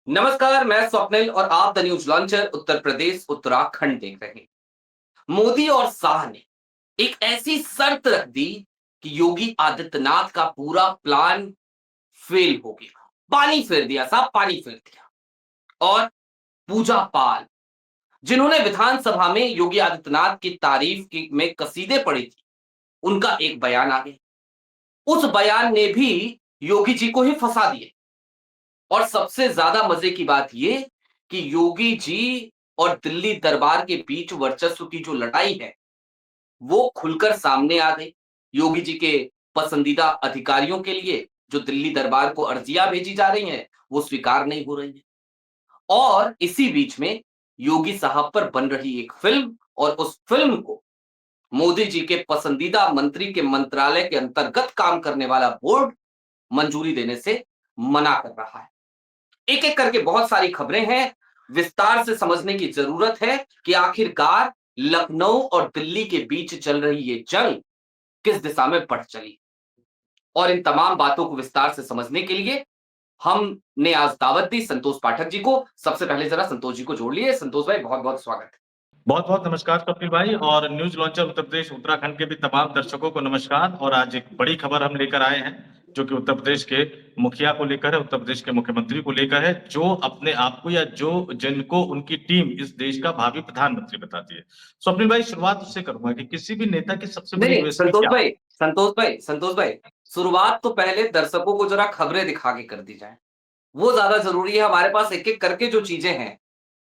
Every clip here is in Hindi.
नमस्कार, मैं स्वप्निल और आप the news launcher Uttar Pradesh Uttarakhand देख रहे हैं। मोदी और शाह ने एक ऐसी शर्त रख दी कि योगी आदित्यनाथ का पूरा प्लान फेल हो गया। पानी फेर दिया साहब, पानी फेर दिया। और पूजा पाल, जिन्होंने विधानसभा में योगी आदित्यनाथ की तारीफ की में कसीदे पढ़ी थी, उनका एक बयान आ गया। उस बयान ने भी योगी जी को ही फंसा दिया। और सबसे ज्यादा मजे की बात ये कि योगी जी और दिल्ली दरबार के बीच वर्चस्व की जो लड़ाई है, वो खुलकर सामने आ गई। योगी जी के पसंदीदा अधिकारियों के लिए जो दिल्ली दरबार को अर्जियां भेजी जा रही हैं, वो स्वीकार नहीं हो रही है। और इसी बीच में योगी साहब पर बन रही एक फिल्म, और उस फिल्म को मोदी जी के पसंदीदा मंत्री के मंत्रालय के अंतर्गत काम करने वाला बोर्ड मंजूरी देने से मना कर रहा है। एक-एक करके बहुत सारी खबरें हैं, विस्तार से समझने की जरूरत है कि आखिरकार लखनऊ और दिल्ली के बीच चल रही ये जंग किस दिशा में बढ़ चली। और इन तमाम बातों को विस्तार से समझने के लिए हमने आज दावत दी संतोष पाठक जी को। सबसे पहले जरा संतोष जी को जोड़ लिए। संतोष भाई, बहुत-बहुत स्वागत है। बहुत-बहुत नमस्कार कपिल भाई और न्यूज़ लॉन्चर उत्तर प्रदेश उत्तराखंड के भी तमाम दर्शकों को नमस्कार। और आज एक बड़ी खबर हम लेकर आए हैं, जो कि उत्तर प्रदेश के मुखिया को लेकर है, उत्तर प्रदेश के मुख्यमंत्री को लेकर है, जो अपने आप को या जो जिनको उनकी टीम इस देश का भावी प्रधानमंत्री बताती है। स्वप्निल भाई, शुरुआत उससे करूंगा कि किसी भी नेता की सबसे बड़ी नहीं, यूएसपी क्या होती संतोष भाई, शुरुआत तो पहले दर्शकों को जरा खबरें दिखा के कर दी जाए। वो ज्यादा जरूरी है। हमारे पास एक-एक करके जो चीजें हैं,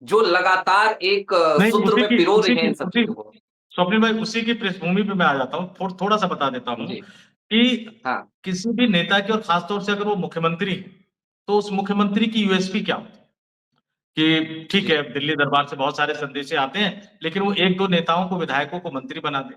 जो लगातार एक है? नहीं, सूत्र उसी में की पिरो उसी रही हैं की इन सब उसी चीजों को। स्वप्निल भाई, उसी की पृष्ठभूमि पे मैं आ जाता हूँ। थोड़ा सा बता देता हूँ जी, कि हाँ, किसी भी नेता की और खासतौर से अगर वो मुख्यमंत्री है, तो उस मुख्यमंत्री की यूएसपी क्या होती है? कि ठीक जी, है, दिल्ली दरबार से बहुत सारे संदेशे आते हैं, लेकिन वो 1-2 नेताओं को, विधायकों को मंत्री बना दे,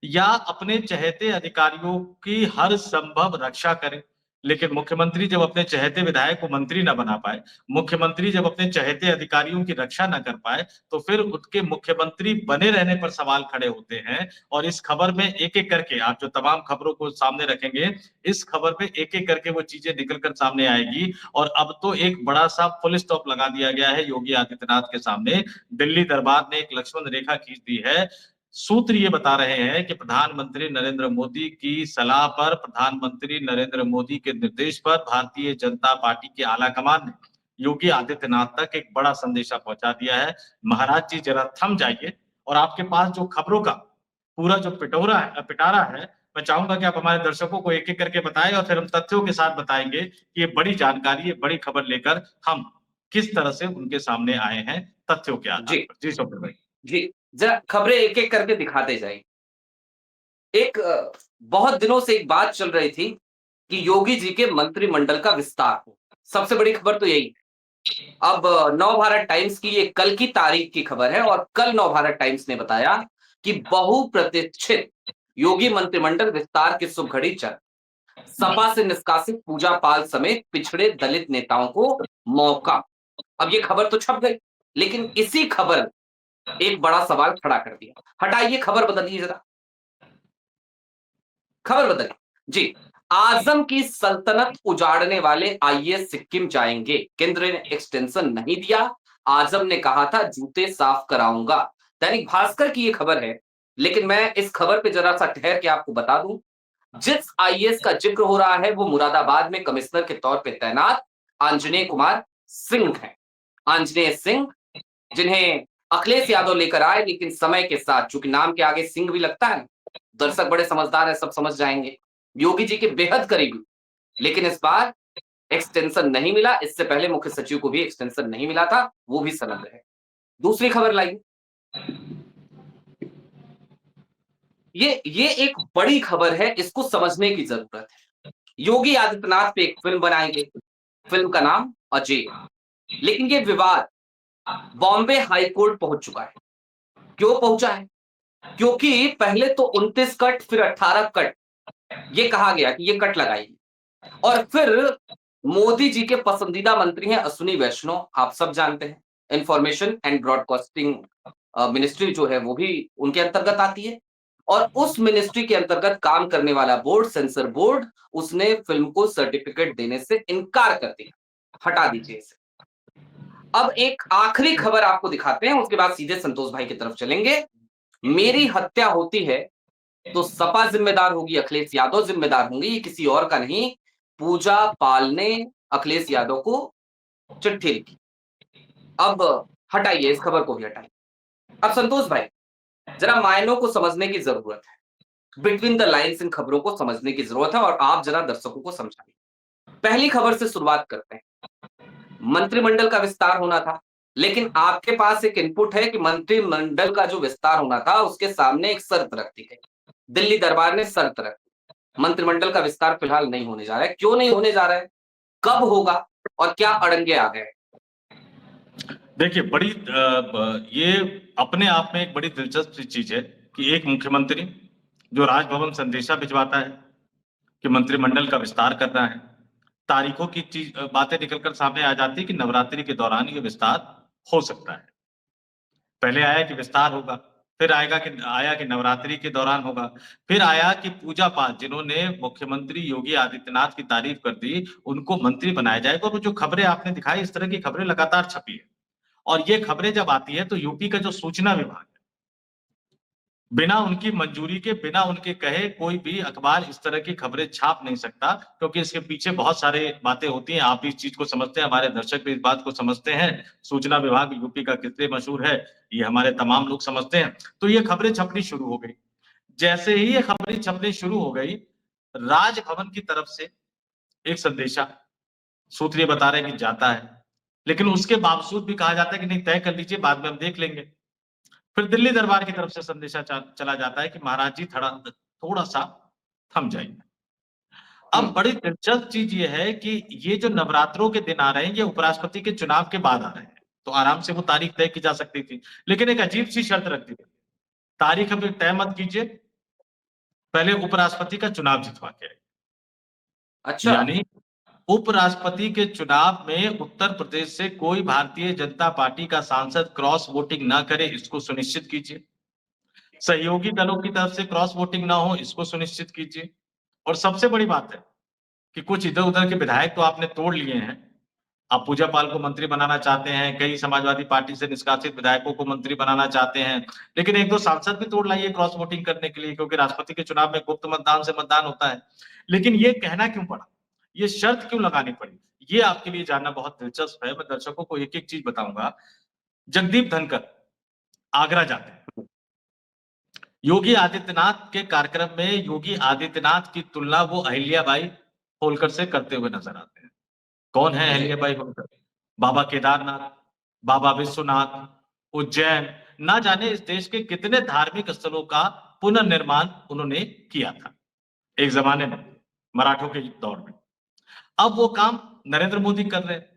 या अपने चहेते अधिकारियों की हर संभव रक्षा करे। लेकिन मुख्यमंत्री जब अपने चहेते विधायक को मंत्री ना बना पाए, मुख्यमंत्री जब अपने चहेते अधिकारियों की रक्षा ना कर पाए, तो फिर उसके मुख्यमंत्री बने रहने पर सवाल खड़े होते हैं। और इस खबर में एक-एक करके आप जो तमाम खबरों को सामने रखेंगे, इस खबर में एक-एक करके वो चीजें निकल कर सामने आएगी। और अब तो एक बड़ा-सा फुल स्टॉप लगा दिया गया है योगी आदित्यनाथ के सामने। दिल्ली दरबार ने एक लक्ष्मण रेखा खींच दी है। सूत्र ये बता रहे हैं कि प्रधानमंत्री नरेंद्र मोदी की सलाह पर, प्रधानमंत्री नरेंद्र मोदी के निर्देश पर भारतीय जनता पार्टी के आलाकमान ने योगी आदित्यनाथ तक एक बड़ा संदेशा पहुंचा दिया है। महाराज जी जरा थम जाइए, और आपके पास जो खबरों का पूरा जो पिटारा है, मैं चाहूंगा कि आप हमारे दर्शकों को एक-एक करके बताएं, और फिर हम तथ्यों के साथ बताएंगे कि ये बड़ी जानकारी, ये बड़ी खबर लेकर हम किस तरह से उनके सामने आए हैं तथ्यों के आधार जी, पर। जी स्वप्न भाई। जी। जरा खबरें एक-एक करके दिखाते जाइए। एक बहुत दिनों से एक बात चल रही थी कि योगी जी के मंत्रिमंडल का विस्तार हो। सबसे बड़ी खबर तो यही है। अब नवभारत टाइम्स की ये कल की तारीख की खबर है, और कल नवभारत टाइम्स ने बताया कि बहुप्रतीक्षित योगी मंत्रिमंडल विस्तार की शुभ घड़ी चल। सपा से निष्कासित पूजा पाल समेत पिछड़े दलित नेताओं को मौका। अब ये खबर तो छप गई, लेकिन इसी खबर ने एक बड़ा सवाल खड़ा कर दिया। हटाइए, खबर बदलिए जरा, खबर बदलिए। जी, आजम की सल्तनत उजाड़ने वाले आईएएस सिक्किम जाएंगे, केंद्र ने एक्सटेंशन नहीं दिया। आजम ने कहा था जूते साफ कराऊंगा। दैनिक भास्कर की ये खबर है, लेकिन मैं इस खबर पे जरा सा ठहर के आपको बता दूं। जिस आईएएस का जिक्र हो रहा है, वो मुरादाबाद में कमिश्नर के तौर पे तैनात आंजनेय कुमार सिंह हैं। आंजनेय सिंह, जिन्हें अखिलेश यादव लेकर आए, लेकिन समय के साथ चूंकि नाम के आगे सिंह भी लगता है, दर्शक बड़े समझदार है, सब समझ जाएंगे। योगी जी के बेहद करीबी, लेकिन इस बार एक्सटेंशन नहीं मिला। इससे पहले मुख्य सचिव को भी एक्सटेंशन नहीं मिला था, वो भी सनद रहे। दूसरी खबर लाई, ये एक बड़ी खबर है, इसको समझने की जरूरत है। योगी आदित्यनाथ पे एक फिल्म बनाई गई, फिल्म का नाम अजय। लेकिन ये विवाद बॉम्बे हाई कोर्ट पहुंच चुका है। क्यों पहुंचा है? क्योंकि पहले तो 29 कट, फिर 18 कट, ये कहा गया कि ये कट लगाएगी। और फिर मोदी जी के पसंदीदा मंत्री हैं अश्विनी वैष्णव, आप सब जानते हैं। इंफॉर्मेशन एंड ब्रॉडकास्टिंग मिनिस्ट्री जो है वो भी उनके अंतर्गत आती है। और उस मिनिस्ट्री के अंतर्गत काम करने वाला बोर्ड, सेंसर बोर्ड, उसने फिल्म को सर्टिफिकेट देने से इनकार कर दिया। हटा दीजिए इसे। अब एक आखिरी खबर आपको दिखाते हैं, उसके बाद सीधे संतोष भाई की तरफ चलेंगे। मेरी हत्या होती है तो सपा जिम्मेदार होगी, अखिलेश यादव जिम्मेदार होंगे, ये किसी और का नहीं। पूजा पाल ने अखिलेश यादव को चिट्ठी लिखी। अब हटाइए, इस खबर को भी हटाइए। अब संतोष भाई, जरा मायनों को समझने की जरूरत है, बिटवीन द लाइन्स इन खबरों को समझने की जरूरत है, और आप जरा दर्शकों को समझाइए। पहली खबर से शुरुआत करते हैं। मंत्रिमंडल का विस्तार होना था, लेकिन आपके पास एक इनपुट है कि मंत्रिमंडल का जो विस्तार होना था उसके सामने एक शर्त रख दी गई। दिल्ली दरबार ने शर्त रख दी, मंत्रिमंडल का विस्तार फिलहाल नहीं होने जा रहा है। क्यों नहीं होने जा रहा है, कब होगा, और क्या अड़ंगे आ गए? देखिए, ये अपने आप में एक बड़ी दिलचस्प चीज है कि एक मुख्यमंत्री जो राजभवन संदेशा भिजवाता है कि मंत्रिमंडल का विस्तार करना है, तारीखों की बातें निकलकर सामने आ जाती है कि नवरात्रि के दौरान ये विस्तार हो सकता है। पहले आया कि विस्तार होगा, फिर आया कि नवरात्रि के दौरान होगा, फिर आया कि पूजा पाठ, जिन्होंने मुख्यमंत्री योगी आदित्यनाथ की तारीफ कर दी, उनको मंत्री बनाया जाएगा। और जो खबरें आपने दिखाई, इस तरह की खबरें लगातार छपी है। और ये खबरें जब आती है तो यूपी का जो सूचना विभाग है, बिना उनकी मंजूरी के, बिना उनके कहे कोई भी अखबार इस तरह की खबरें छाप नहीं सकता, क्योंकि इसके पीछे बहुत सारे बातें होती हैं। आप भी इस चीज को समझते हैं, हमारे दर्शक भी इस बात को समझते हैं। सूचना विभाग यूपी का कितने मशहूर है, ये हमारे तमाम लोग समझते हैं। तो ये खबरें छपनी शुरू हो गई। जैसे ही ये खबरें छपनी शुरू हो गई, राजभवन की तरफ से एक संदेशा, सूत्र ये बता रहे हैं कि जाता है, लेकिन उसके बावजूद भी कहा जाता है कि नहीं, तय कर लीजिए, बाद में हम देख लेंगे। फिर दिल्ली दरबार की तरफ से संदेशा चला जाता है कि महाराज जी थोड़ा सा थम जाइए। अब बड़ी दिलचस्प चीज ये है कि ये जो नवरात्रों के दिन आ रहे हैं, ये उपराष्ट्रपति के चुनाव के बाद आ रहे हैं, तो आराम से वो तारीख तय की जा सकती थी, लेकिन एक अजीब सी शर्त रख दी गई, तारीख अभी तय मत कीजिए, पहले उपराष्ट्रपति का चुनाव जितवा के आइए। अच्छा। यानी उपराष्ट्रपति के चुनाव में उत्तर प्रदेश से कोई भारतीय जनता पार्टी का सांसद क्रॉस वोटिंग ना करे, इसको सुनिश्चित कीजिए। सहयोगी दलों की तरफ से क्रॉस वोटिंग ना हो, इसको सुनिश्चित कीजिए। और सबसे बड़ी बात है कि कुछ इधर उधर के विधायक तो आपने तोड़ लिए हैं। आप पूजा पाल को मंत्री बनाना चाहते हैं, कई समाजवादी पार्टी से निष्कासित विधायकों को मंत्री बनाना चाहते हैं, लेकिन एक दो सांसद भी तोड़ लाइए क्रॉस वोटिंग करने के लिए, क्योंकि राष्ट्रपति के चुनाव में गुप्त मतदान से मतदान होता है। लेकिन ये कहना क्यों पड़ा, ये शर्त क्यों लगानी पड़ी, ये आपके लिए जानना बहुत दिलचस्प है। मैं दर्शकों को एक एक चीज बताऊंगा। जगदीप धनखड़ आगरा जाते हैं, योगी आदित्यनाथ के कार्यक्रम में योगी आदित्यनाथ की तुलना वो अहिल्याबाई होलकर से करते हुए नजर आते हैं। कौन है अहिल्याबाई होलकर? बाबा केदारनाथ, बाबा विश्वनाथ, उज्जैन, ना जाने इस देश के कितने धार्मिक स्थलों का पुनर्निर्माण उन्होंने किया था एक जमाने में, मराठों के दौर में। अब वो काम नरेंद्र मोदी कर रहे हैं,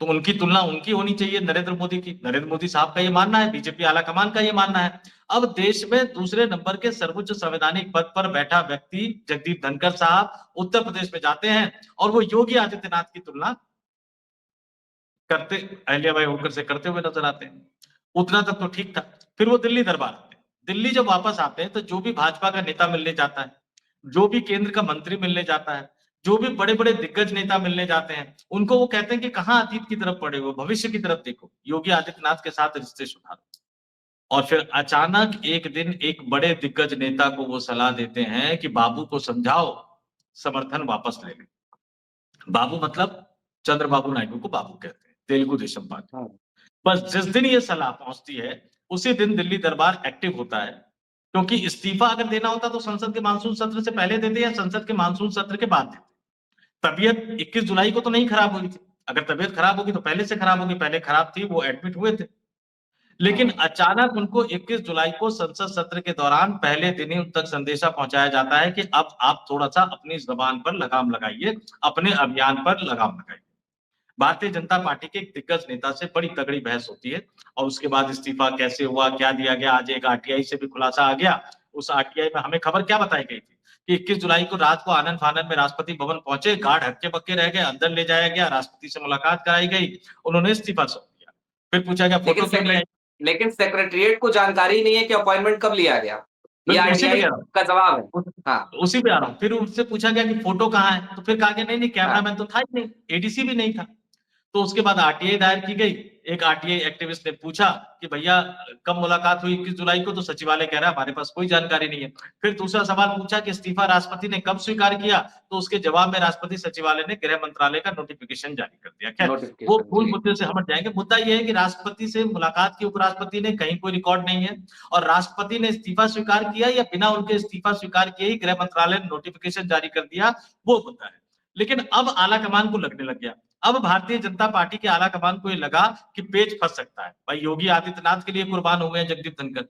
तो उनकी तुलना उनकी होनी चाहिए नरेंद्र मोदी की। नरेंद्र मोदी साहब का ये मानना है, बीजेपी आलाकमान का ये मानना है। अब देश में दूसरे नंबर के सर्वोच्च संवैधानिक पद पर बैठा व्यक्ति जगदीप धनखड़ साहब उत्तर प्रदेश में जाते हैं और वो योगी आदित्यनाथ की तुलना करते, अहिल्याबाई होलकर से करते हुए नजर आते हैं। उतना तक तो ठीक था। फिर वो दिल्ली दरबार आते हैं। दिल्ली जब वापस आते हैं तो जो भी भाजपा का नेता मिलने जाता है, जो भी केंद्र का मंत्री मिलने जाता है, जो भी बड़े बड़े दिग्गज नेता मिलने जाते हैं, उनको वो कहते हैं कि कहां अतीत की तरफ पड़े हो, भविष्य की तरफ देखो, योगी आदित्यनाथ के साथ रिश्ते सुधारो। और फिर अचानक एक दिन एक बड़े दिग्गज नेता को वो सलाह देते हैं कि बाबू को समझाओ, समर्थन वापस ले लें। बाबू मतलब चंद्रबाबू नायडू को बाबू कहते हैं, तेलुगु देशम पार्टी। हाँ। बस जिस दिन ये सलाह पहुंचती है, उसी दिन दिल्ली दरबार एक्टिव होता है, क्योंकि इस्तीफा अगर देना होता तो संसद के मानसून सत्र से पहले देते या संसद के मानसून सत्र के बाद देते। तबीयत 21 जुलाई को तो नहीं खराब हुई थी, अगर तबीयत खराब होगी तो पहले से खराब होगी, पहले खराब थी, वो एडमिट हुए थे। लेकिन अचानक उनको 21 जुलाई को संसद सत्र के दौरान पहले दिन ही उन तक संदेशा पहुंचाया जाता है कि अब आप थोड़ा सा अपनी जबान पर लगाम लगाइए, अपने अभियान पर लगाम लगाइए। भारतीय जनता पार्टी के एक दिग्गज नेता से बड़ी तगड़ी बहस होती है और उसके बाद इस्तीफा कैसे हुआ, क्या दिया गया, आज एक आरटीआई से भी खुलासा आ गया। उस आरटीआई में हमें खबर क्या बताई गई थी कि 21 जुलाई को रात को आनंद फानंद में राष्ट्रपति भवन पहुंचे, गार्ड हक्के बक्के रह गए, अंदर ले जाया गया, राष्ट्रपति से मुलाकात कराई गई, उन्होंने इस्तीफा सौंप दिया। फिर पूछा गया फोटो क्यों नहीं आई? लेकिन सेक्रेटरिएट को जानकारी नहीं है कि अपॉइंटमेंट कब लिया गया। ये बिल्कुल उसी पे आरटीआई कह रहा हूँ, का जवाब है। हाँ। उसी पे आ रहा हूँ। फिर उनसे पूछा गया कि फोटो कहाँ है, तो फिर कहा गया नहीं नहीं, हाँ। कैमरामैन तो था ही नहीं, एडीसी भी नहीं था। तो उसके बाद आरटीआई दायर की गई एक आरटीआई एक्टिविस्ट ने पूछा कि भैया कब मुलाकात हुई 21 जुलाई को, तो सचिवालय कह रहा है हमारे पास कोई जानकारी नहीं है। फिर दूसरा सवाल पूछा कि इस्तीफा राष्ट्रपति ने कब स्वीकार किया, तो उसके जवाब में राष्ट्रपति सचिवालय ने गृह मंत्रालय का नोटिफिकेशन जारी कर दिया। खैर, वो नोटिफिकेशन मूल जी। मुद्दे से हट जाएंगे। मुद्दा यह है कि राष्ट्रपति से मुलाकात की उपराष्ट्रपति ने कहीं कोई रिकॉर्ड नहीं है, और राष्ट्रपति ने इस्तीफा स्वीकार किया या बिना उनके इस्तीफा स्वीकार किए ही गृह मंत्रालय ने नोटिफिकेशन जारी कर दिया, वो मुद्दा है। लेकिन अब आला कमान को लगने लग गया, अब भारतीय जनता पार्टी के आला कमान को ये लगा कि पेच फंस सकता है। भाई योगी आदित्यनाथ के लिए कुर्बान हुए हैं जगदीप धनखड़,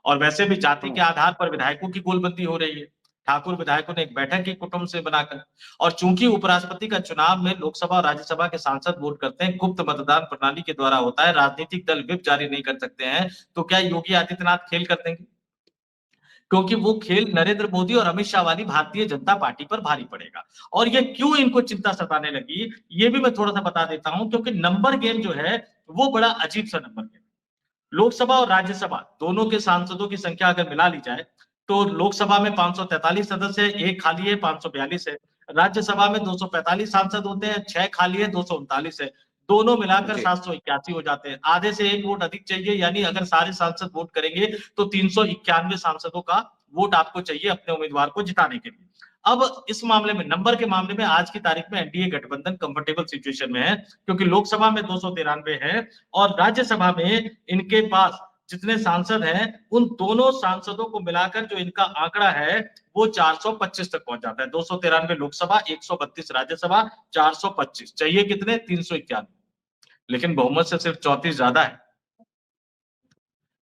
और वैसे भी जाति के आधार पर विधायकों की गोलबंदी हो रही है। ठाकुर विधायकों ने एक बैठक की कुटुंब से बनाकर, और चूंकि उपराष्ट्रपति का चुनाव में लोकसभा और राज्यसभा के सांसद वोट करते हैं, गुप्त मतदान प्रणाली के द्वारा होता है, राजनीतिक दल व्हिप जारी नहीं कर सकते हैं, तो क्या योगी आदित्यनाथ खेल कर देंगे? क्योंकि वो खेल नरेंद्र मोदी और अमित शाह वाली भारतीय जनता पार्टी पर भारी पड़ेगा। और ये क्यों इनको चिंता सताने लगी, ये भी मैं थोड़ा सा बता देता हूं, क्योंकि नंबर गेम जो है वो बड़ा अजीब सा नंबर गेम। लोकसभा और राज्यसभा दोनों के सांसदों की संख्या अगर मिला ली जाए, तो लोकसभा में 543 सदस्य है, एक खाली है, 542 है। राज्यसभा में 245 सांसद होते हैं, 6 खाली है, 239 है। दोनों मिलाकर जी 781 हो जाते हैं। आधे से एक वोट अधिक चाहिए, यानी अगर सारे सांसद वोट करेंगे तो 391 सांसदों का वोट आपको चाहिए अपने उम्मीदवार को जिताने के लिए। अब इस मामले में, नंबर के मामले में, आज की तारीख में एनडीए गठबंधन कंफर्टेबल सिचुएशन में है, क्योंकि लोकसभा में 293 है और राज्यसभा में इनके पास जितने सांसद हैं उन दोनों सांसदों को मिलाकर जो इनका आंकड़ा है वो 425 तक पहुंच जाता है। 293 लोकसभा, 132 राज्यसभा, 425 चाहिए कितने? 391। लेकिन बहुमत से सिर्फ 34 ज्यादा है,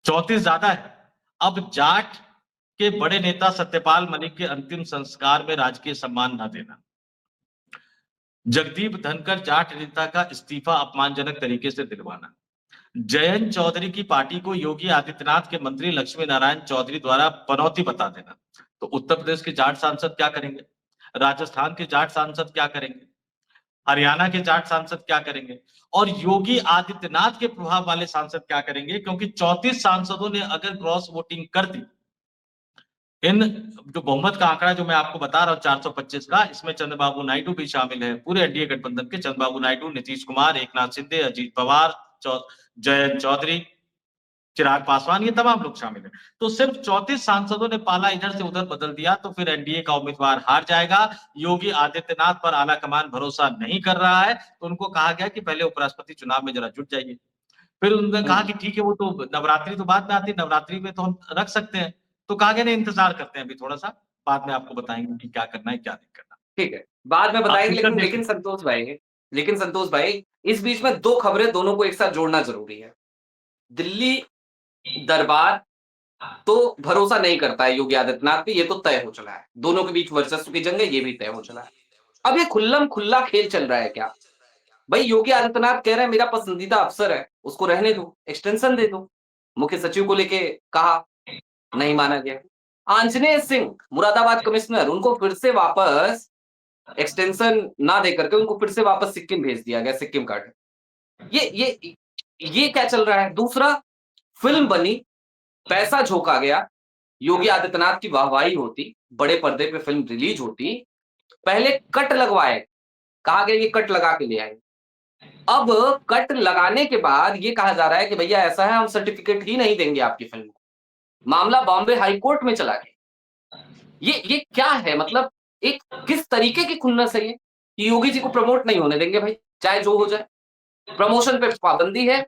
34 ज्यादा है। अब जाट के बड़े नेता सत्यपाल मलिक के अंतिम संस्कार में राजकीय सम्मान न देना, जगदीप धनखड़ जाट नेता का इस्तीफा अपमानजनक तरीके से दिलवाना, जयंत चौधरी की पार्टी को योगी आदित्यनाथ के मंत्री लक्ष्मी नारायण चौधरी द्वारा पनौती बता देना, तो उत्तर प्रदेश के जाट सांसद क्या करेंगे? राजस्थान के जाट सांसद क्या करेंगे? हरियाणा के जाट सांसद क्या करेंगे? और योगी आदित्यनाथ के प्रभाव वाले सांसद क्या करेंगे? क्योंकि 34 सांसदों ने अगर क्रॉस वोटिंग कर दी, इन जो बहुमत का आंकड़ा जो मैं आपको बता रहा हूं 425 का, इसमें चंद्रबाबू नायडू भी शामिल है, पूरे एनडीए गठबंधन के चंद्रबाबू नायडू, नीतीश कुमार, एकनाथ शिंदे, अजीत पवार, जयंत चौधरी, चिराग पासवान, ये तमाम लोग शामिल हैं। तो सिर्फ 34 सांसदों ने पाला इधर से उधर बदल दिया, तो फिर एनडीए का उम्मीदवार हार जाएगा। योगी आदित्यनाथ पर आला कमान भरोसा नहीं कर रहा है, तो उनको कहा गया कि पहले उपराष्ट्रपति चुनाव में जरा जुट जाइए। फिर उन्होंने कहा कि ठीक है, वो तो नवरात्रि तो बाद में आती है, नवरात्रि में तो हम रख सकते हैं। तो कहा गया नहीं, इंतजार करते हैं अभी थोड़ा सा, बाद में आपको बताएंगे कि क्या करना है क्या नहीं करना। ठीक है, बाद में आप बताएंगे, फ्यूचर लेकिन देखिए। लेकिन संतोष भाई, इस बीच में दो खबरें दोनों को एक साथ जोड़ना जरूरी है। दिल्ली दरबार तो भरोसा नहीं करता है योगी आदित्यनाथ पे, ये तो तय हो चला है। दोनों के बीच वर्चस्व की जंग है, ये भी तय हो चला है। अब ये खुल्लम खुल्ला खेल चल रहा है क्या? भाई योगी आदित्यनाथ कह रहे हैं मेरा पसंदीदा अफसर है, उसको रहने दो, एक्सटेंशन दे दो। मुख्य सचिव को लेके कहा, नहीं माना गया। आंजनेय सिंह मुरादाबाद कमिश्नर, उनको फिर से वापस एक्सटेंशन ना दे करके उनको फिर से वापस सिक्किम भेज दिया गया, सिक्किम काट। ये क्या चल रहा है? दूसरा, फिल्म बनी, पैसा झोंका गया, योगी आदित्यनाथ की वाहवाही होती, बड़े पर्दे पे फिल्म रिलीज होती, पहले कट लगवाए, कहा गया ये कट लगा के ले आए। अब कट लगाने के बाद ये कहा जा रहा है कि भैया ऐसा है, हम सर्टिफिकेट ही नहीं देंगे आपकी फिल्म को। मामला बॉम्बे हाई कोर्ट में चला गया। ये क्या है? मतलब एक किस तरीके की खुन्नस है ये कि योगी जी को प्रमोट नहीं होने देंगे भाई, चाहे जो हो जाए। प्रमोशन पे पाबंदी है,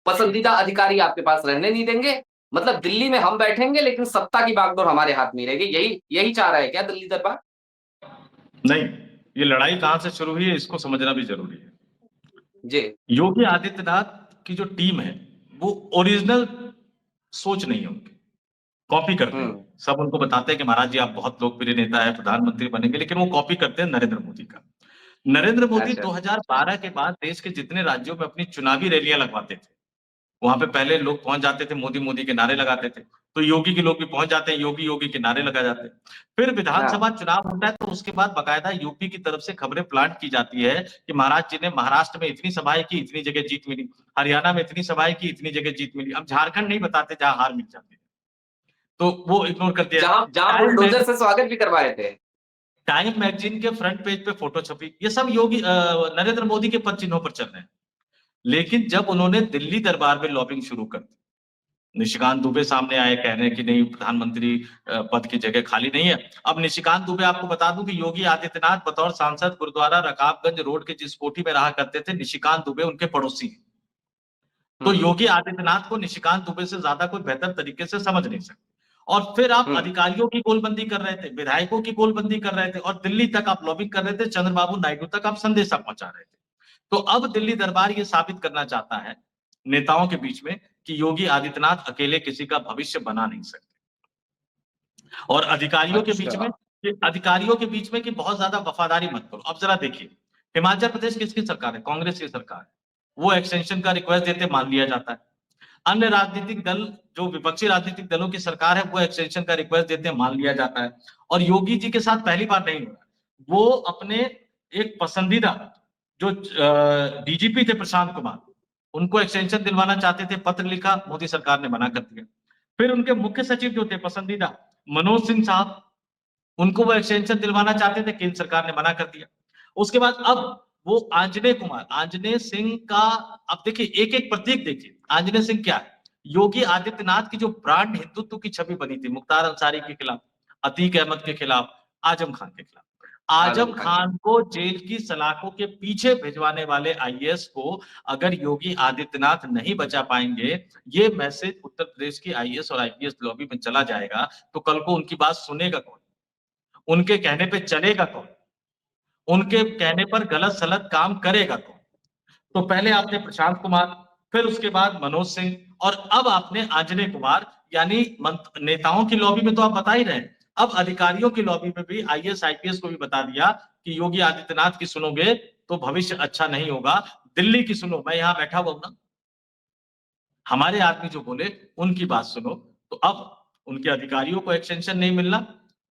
पसंदीदा अधिकारी आपके पास रहने नहीं देंगे। मतलब दिल्ली में हम बैठेंगे लेकिन सत्ता की बागडोर हमारे हाथ में रहेगी। यही यही चाह रहा है क्या दिल्ली दरबार? नहीं, ये लड़ाई कहां से शुरू हुई है इसको समझना भी जरूरी है। जी योगी आदित्यनाथ की जो टीम है वो ओरिजिनल सोच नहीं है उनकी, कॉपी करते हैं। सब उनको बताते हैं कि महाराज जी आप बहुत लोकप्रिय नेता है, प्रधानमंत्री बनेंगे, लेकिन वो कॉपी करते हैं नरेंद्र मोदी का। नरेंद्र मोदी अच्छा 2012 के बाद देश के जितने राज्यों में अपनी चुनावी रैलियां लगवाते थे, वहां पे पहले लोग पहुंच जाते थे, मोदी मोदी के नारे लगाते थे, तो योगी के लोग भी पहुंच जाते हैं, योगी योगी के नारे लगा जाते हैं। फिर विधानसभा चुनाव होता है तो उसके बाद बाकायदा यूपी की तरफ से खबरें प्लांट की जाती है कि महाराज जी ने महाराष्ट्र में इतनी सभाएं की, इतनी जगह जीत मिली, हरियाणा में इतनी सभाएं की, इतनी जगह जीत मिली। अब झारखंड नहीं बताते जहां हार मिल जाती है, तो वो इग्नोर कर दिया। जहां जहां बुलडोजर से स्वागत भी करवाए थे। टाइम मैगजीन के फ्रंट पेज पे फोटो छपी, ये सब योगी नरेंद्र मोदी के पद चिन्हों पर चल रहे हैं। लेकिन जब उन्होंने दिल्ली दरबार में लॉबिंग शुरू कर दी, निशिकांत दुबे सामने आए, कह रहे हैं कि नहीं, प्रधानमंत्री पद की जगह खाली नहीं है। अब निशिकांत दुबे, आपको बता दूं कि योगी आदित्यनाथ बतौर सांसद गुरुद्वारा रकाबगंज रोड के जिस कोठी में रहा करते थे, निशिकांत दुबे उनके पड़ोसी हैं। तो योगी आदित्यनाथ को निशिकांत दुबे से ज्यादा कोई बेहतर तरीके से समझ नहीं सकते। और फिर आप अधिकारियों की गोलबंदी कर रहे थे, विधायकों की गोलबंदी कर रहे थे, और दिल्ली तक आप लॉबिंग कर रहे थे, चंद्रबाबू नायडू तक आप संदेशा पहुंचा रहे थे। तो अब दिल्ली दरबार ये साबित करना चाहता है नेताओं के बीच में कि योगी आदित्यनाथ अकेले किसी का भविष्य बना नहीं सकते। और अधिकारियों के बीच में, अच्छा। अधिकारियों के बीच में कि बहुत ज्यादा वफादारी मत करो। अब जरा देखिए, हिमाचल प्रदेश किसकी सरकार है? कांग्रेस की सरकार है। वो एक्सटेंशन का रिक्वेस्ट देते मान लिया जाता है। अन्य राजनीतिक दल, जो विपक्षी राजनीतिक दलों की सरकार है, वो एक्सटेंशन का रिक्वेस्ट देते हैं, मान लिया जाता है। और योगी जी के साथ पहली बार नहीं हुआ। वो अपने एक पसंदीदा जो डीजीपी थे प्रशांत कुमार, उनको एक्सटेंशन दिलवाना चाहते थे, पत्र लिखा, मोदी सरकार ने मना कर दिया। फिर उनके मुख्य सचिव जो थे पसंदीदा, मनोज सिंह साहब, उनको वो एक्सटेंशन दिलवाना चाहते थे, केंद्र सरकार ने मना कर दिया। उसके बाद अब वो आंजनेय कुमार, आंजनेय सिंह का, अब देखिए एक एक प्रतीक देखिए, आंजनेय सिंह क्या है? योगी आदित्यनाथ की जो ब्रांड हिंदुत्व की छवि बनी थी, मुख्तार अंसारी के खिलाफ, अतीक अहमद के खिलाफ, आजम खान के खिलाफ, आजम आजम खान के। खान को जेल की सलाखों के पीछे भिजवाने वाले आईएएस को अगर योगी आदित्यनाथ नहीं बचा पाएंगे, ये मैसेज उत्तर प्रदेश की आईएएस और आईपीएस लॉबी में चला जाएगा, तो कल को उनकी बात सुनेगा कौन? उनके कहने पे चलेगा कौन? उनके कहने पर गलत सलत काम करेगा कौन? तो पहले आपने प्रशांत कुमार, फिर उसके बाद मनोज सिंह, और अब आपने आंजनेय कुमार, यानी नेताओं की लॉबी में तो आप बता ही रहे हैं, अब अधिकारियों की लॉबी में भी आईएएस आईपीएस को भी बता दिया कि योगी आदित्यनाथ की सुनोगे तो भविष्य अच्छा नहीं होगा, दिल्ली की सुनो, मैं यहां बैठा हुआ हूं ना, हमारे आदमी जो बोले उनकी बात सुनो। तो अब उनके अधिकारियों को एक्सटेंशन नहीं मिलना,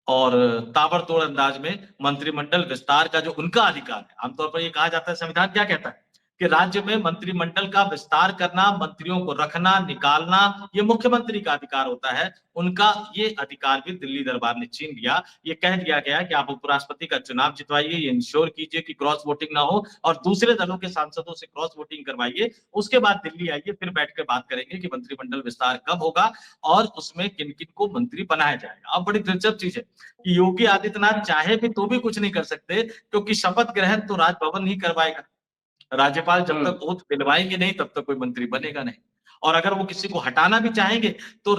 और ताबड़तोड़ अंदाज में मंत्रिमंडल विस्तार का जो उनका अधिकार है, आमतौर पर ये कहा जाता है, संविधान क्या कहता है कि राज्य में मंत्रिमंडल का विस्तार करना, मंत्रियों को रखना, निकालना, ये मुख्यमंत्री का अधिकार होता है। उनका ये अधिकार भी दिल्ली दरबार ने छीन लिया। ये कह दिया गया कि आप उपराष्ट्रपति का चुनाव जितवाइए, ये इंश्योर कीजिए कि क्रॉस वोटिंग ना हो, और दूसरे दलों के सांसदों से क्रॉस वोटिंग करवाइए, उसके बाद दिल्ली आइए, फिर बैठकर बात करेंगे कि मंत्रिमंडल विस्तार कब होगा और उसमें किन किन को मंत्री बनाया जाएगा। अब बड़ी दिलचस्प चीज है कि योगी आदित्यनाथ चाहे भी तो भी कुछ नहीं कर सकते, क्योंकि शपथ ग्रहण तो राजभवन ही करवाएगा। राज्यपाल जब तक ओथ दिलवाएंगे नहीं, तब तक कोई मंत्री बनेगा नहीं। और अगर वो किसी को हटाना भी चाहेंगे तो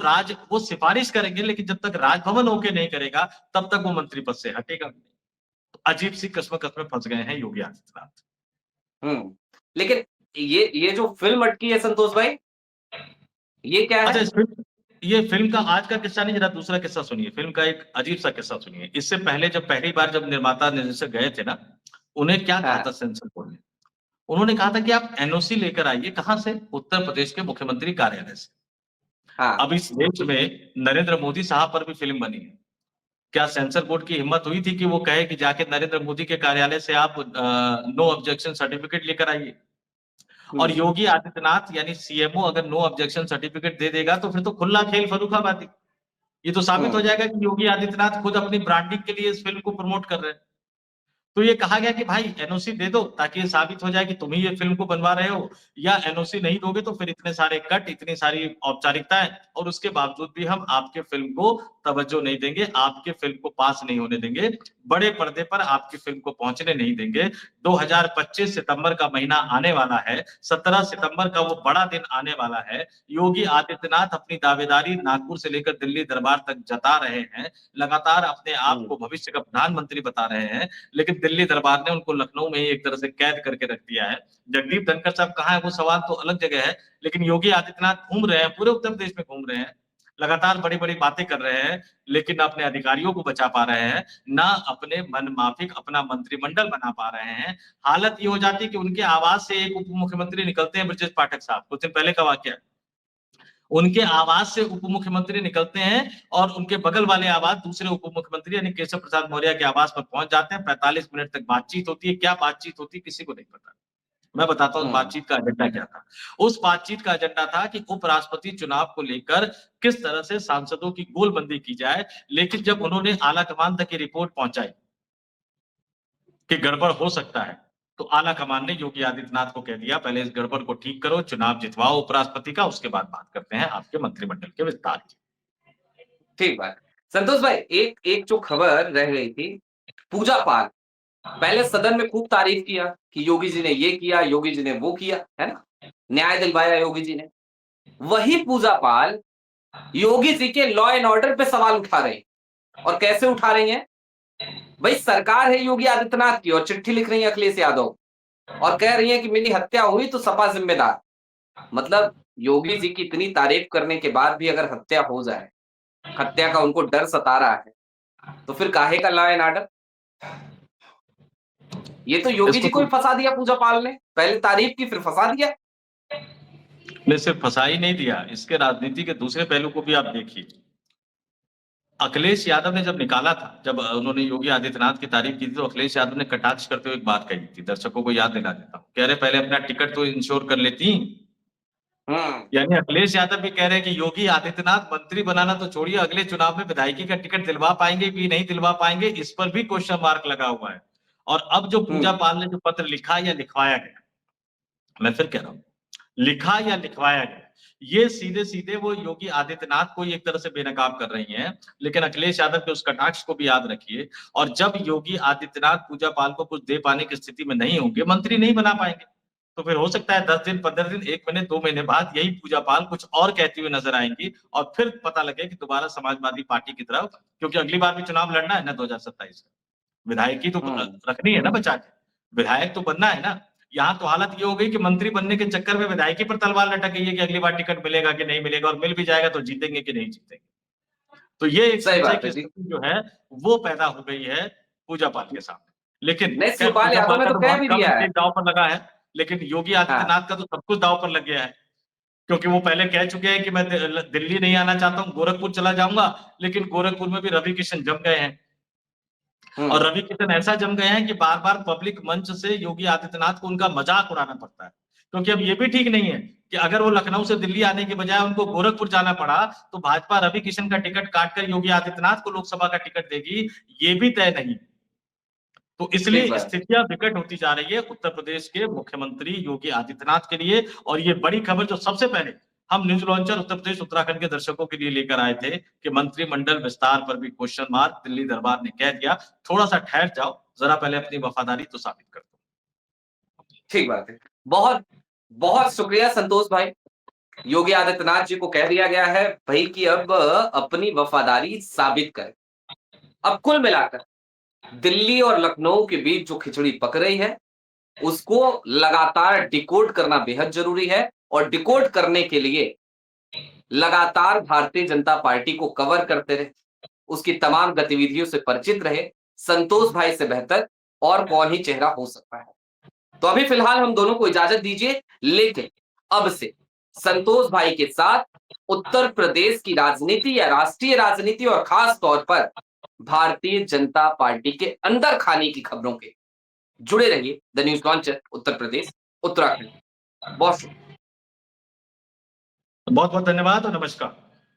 वो सिफारिश करेंगे, लेकिन जब तक राजभवन ओके नहीं करेगा, तब तक वो मंत्री पद से हटेगा भी नहीं। तो अजीब सी कश्मकश में फंस गए हैं योगी आदित्यनाथ। लेकिन ये जो फिल्म अटकी है संतोष भाई, ये क्या अच्छा, है? ये फिल्म का आज का किस्सा नहीं, जरा दूसरा किस्सा सुनिए। फिल्म का एक अजीब सा किस्सा सुनिए। इससे पहले जब पहली बार जब निर्माता निर्देशक गए थे ना, उन्हें क्या कहा था हाँ। सेंसर बोर्ड ने? उन्होंने कहा था कि आप एनओसी लेकर आइए। कहां से? उत्तर प्रदेश के मुख्यमंत्री कार्यालय से। हाँ। अब इस देश में नरेंद्र मोदी साहब पर भी फिल्म बनी है। क्या सेंसर बोर्ड की हिम्मत हुई थी कि वो कहे कि जाके नरेंद्र मोदी के कार्यालय से आप नो ऑब्जेक्शन सर्टिफिकेट लेकर आइए? और हम्म। योगी आदित्यनाथ यानी सीएमओ अगर नो ऑब्जेक्शन सर्टिफिकेट दे देगा तो फिर तो खुला खेल फर्रुखाबादी। ये तो साबित हो हम्म। जाएगा कि योगी आदित्यनाथ खुद अपनी ब्रांडिंग के लिए इस फिल्म को प्रमोट कर रहे हैं। तो ये कहा गया कि भाई एनओसी दे दो, ताकि ये साबित हो जाए कि तुम ही ये फिल्म को बनवा रहे हो, या एनओसी नहीं दोगे तो फिर इतने सारे कट, इतनी सारी औपचारिकताएं, और उसके बावजूद भी हम आपके फिल्म को तवज्जो नहीं देंगे, आपके फिल्म को पास नहीं होने देंगे, बड़े पर्दे पर आपकी फिल्म को पहुंचने नहीं देंगे। 2025 सितंबर का महीना आने वाला है, 17 सितंबर का वो बड़ा दिन आने वाला है। योगी आदित्यनाथ अपनी दावेदारी नागपुर से लेकर दिल्ली दरबार तक जता रहे हैं, लगातार अपने आप हम्म। को भविष्य का प्रधानमंत्री बता रहे हैं, लेकिन दिल्ली दरबार ने उनको लखनऊ में ही एक तरह से कैद करके रख दिया है। जगदीप धनखड़ साहब कहाँ है, वो सवाल तो अलग जगह है, लेकिन योगी आदित्यनाथ घूम रहे हैं, पूरे उत्तर प्रदेश में घूम रहे हैं, लगातार बड़ी बड़ी बातें कर रहे हैं, लेकिन ना अपने अधिकारियों को बचा पा रहे हैं, ना अपने मन माफिक अपना मंत्रिमंडल बना पा रहे हैं। हालत ये हो जाती है कि उनके आवाज से एक उप मुख्यमंत्री निकलते हैं, ब्रजेश पाठक साहब, कुछ दिन पहले का वाक्य है। उनके आवाज से उप मुख्यमंत्री निकलते हैं और उनके बगल वाले आवाज दूसरे उप मुख्यमंत्री यानी केशव प्रसाद मौर्य के आवास पर पहुंच जाते हैं। 45 मिनट तक बातचीत होती है। क्या बातचीत होती है किसी को नहीं पता। मैं बताता हूँ हम्म। बातचीत का एजेंडा क्या था। उस बातचीत का एजेंडा था कि उपराष्ट्रपति चुनाव को लेकर किस तरह से सांसदों की गोलबंदी की जाए, लेकिन जब उन्होंने आलाकमान तक की रिपोर्ट पहुंचाई कि गड़बड़ हो सकता है, तो आला कमान ने योगी आदित्यनाथ को कह दिया, पहले इस गड़बड़ को ठीक करो, चुनाव जितवाओ उपराष्ट्रपति का, उसके बाद बात करते हैं आपके मंत्रिमंडल के विस्तार की। ठीक बात। संतोष भाई, एक एक जो खबर रह गई थी, पूजा पाल, पहले सदन में खूब तारीफ किया कि योगी जी ने ये किया, योगी जी ने वो किया, है ना? न्याय दिलवाया योगी जी ने। वही पूजा पाल योगी जी के लॉ एंड ऑर्डर पे सवाल उठा रही हैं। और कैसे उठा रही हैं? भाई सरकार है योगी आदित्यनाथ की और चिट्ठी लिख रही है अखिलेश यादव और कह रही है कि मेरी हत्या हुई तो सपा जिम्मेदार। मतलब योगी जी की इतनी तारीफ करने के बाद भी अगर हत्या हो जाए, हत्या का उनको डर सता रहा है, तो फिर काहे का लॉ एंड ऑर्डर? ये तो योगी इसको जी को तो भी फंसा दिया पूजा पाल ने, पहले तारीफ की फिर फंसा दिया। ने सिर्फ फंसा ही नहीं दिया, इसके राजनीति के दूसरे पहलू को भी आप देखिए। अखिलेश यादव ने जब निकाला था, जब उन्होंने योगी आदित्यनाथ की तारीफ की थी, तो अखिलेश यादव ने कटाक्ष करते हुए एक बात कही थी, दर्शकों को याद दिला देता हूँ। कह रहे पहले अपना टिकट तो इंश्योर कर लेती। हम्म। यानी अखिलेश यादव भी कह रहे हैं कि योगी आदित्यनाथ मंत्री बनाना तो छोड़िए, अगले चुनाव में विधायकी का टिकट दिलवा पाएंगे कि नहीं दिलवा पाएंगे, इस पर भी क्वेश्चन मार्क लगा हुआ है। और अब जो पूजा हम्म। पाल ने जो पत्र लिखा या लिखवाया गया, मैं फिर कह रहा हूँ, लिखा या लिखवाया गया, ये सीधे-सीधे वो योगी आदित्यनाथ को एक तरह से बेनकाब कर रही हैं। लेकिन अखिलेश यादव के उस कटाक्ष को भी याद रखिए, और जब योगी आदित्यनाथ पूजा पाल को कुछ दे पाने की स्थिति में नहीं होंगे, मंत्री नहीं बना पाएंगे, तो फिर हो सकता है 10 दिन, 15 दिन, 1 महीने, 2 महीने बाद यही पूजा पाल कुछ और कहती हुई नजर आएंगी और फिर पता लगे कि दोबारा समाजवादी पार्टी की तरफ, क्योंकि अगली बार भी चुनाव लड़ना है ना 2027 में। विधायकी तो हम्म। रखनी है ना बचा के, विधायक तो बनना है ना। यहाँ तो हालत ये हो गई कि मंत्री बनने के चक्कर में विधायकी पर तलवार लटक गई है कि अगली बार टिकट मिलेगा कि नहीं मिलेगा, और मिल भी जाएगा तो जीतेंगे कि नहीं जीतेंगे। तो ये एक सही संशय बात है की जी। स्थिति जो है वो पैदा हो गई है पूजा पाल के सामने। लेकिन नहीं, खैर शिवपाल पूजा यादव पाल ने का तो तो कह बहुत भी कम दिया है। स्टेक दांव पर लगा है, लेकिन योगी हाँ। आदित्यनाथ का तो सब कुछ दांव पर लग गया है। क्योंकि वो पहले कह चुके हैं कि मैं दिल्ली नहीं आना चाहता हूँ, गोरखपुर चला जाऊंगा, लेकिन गोरखपुर में भी रवि किशन जम गए हैं। और हम्म। रवि किशन ऐसा जम गए हैं कि बार बार पब्लिक मंच से योगी आदित्यनाथ को उनका मजाक उड़ाना पड़ता है। क्योंकि अब ये भी ठीक नहीं है कि अगर वो लखनऊ से दिल्ली आने के बजाय उनको गोरखपुर जाना पड़ा, तो भाजपा रवि किशन का टिकट काटकर योगी आदित्यनाथ को लोकसभा का टिकट देगी, ये भी तय नहीं। तो ठीक इसलिए बात है। स्थितियां विकट होती जा रही है उत्तर प्रदेश के मुख्यमंत्री योगी आदित्यनाथ के लिए। और ये बड़ी खबर जो सबसे पहले हम न्यूज लॉन्चर उत्तर प्रदेश उत्तराखंड के दर्शकों के लिए लेकर आए थे कि मंत्रिमंडल विस्तार पर भी क्वेश्चन मार्क, दिल्ली दरबार ने कह दिया थोड़ा सा ठहर जाओ, जरा पहले अपनी वफादारी तो साबित कर दो। ठीक बात है। बहुत बहुत शुक्रिया संतोष भाई। योगी आदित्यनाथ जी को कह दिया गया है भाई कि अब अपनी वफादारी साबित करें। अब कुल मिलाकर दिल्ली और लखनऊ के बीच जो खिचड़ी पक रही है, उसको लगातार डिकोड करना बेहद जरूरी है और डिकोड करने के लिए लगातार भारतीय जनता पार्टी को कवर करते रहे, उसकी तमाम गतिविधियों से परिचित रहे। संतोष भाई से बेहतर और कौन ही चेहरा हो सकता है। तो अभी फिलहाल हम दोनों को इजाजत दीजिए, लेकिन अब से संतोष भाई के साथ उत्तर प्रदेश की राजनीति या राष्ट्रीय राजनीति और खास तौर पर भारतीय जनता पार्टी के अंदर खाने की खबरों के जुड़े रहिए the news launcher Uttar Pradesh Uttarakhand. बहुत शुक्रिया। बहुत बहुत धन्यवाद और नमस्कार।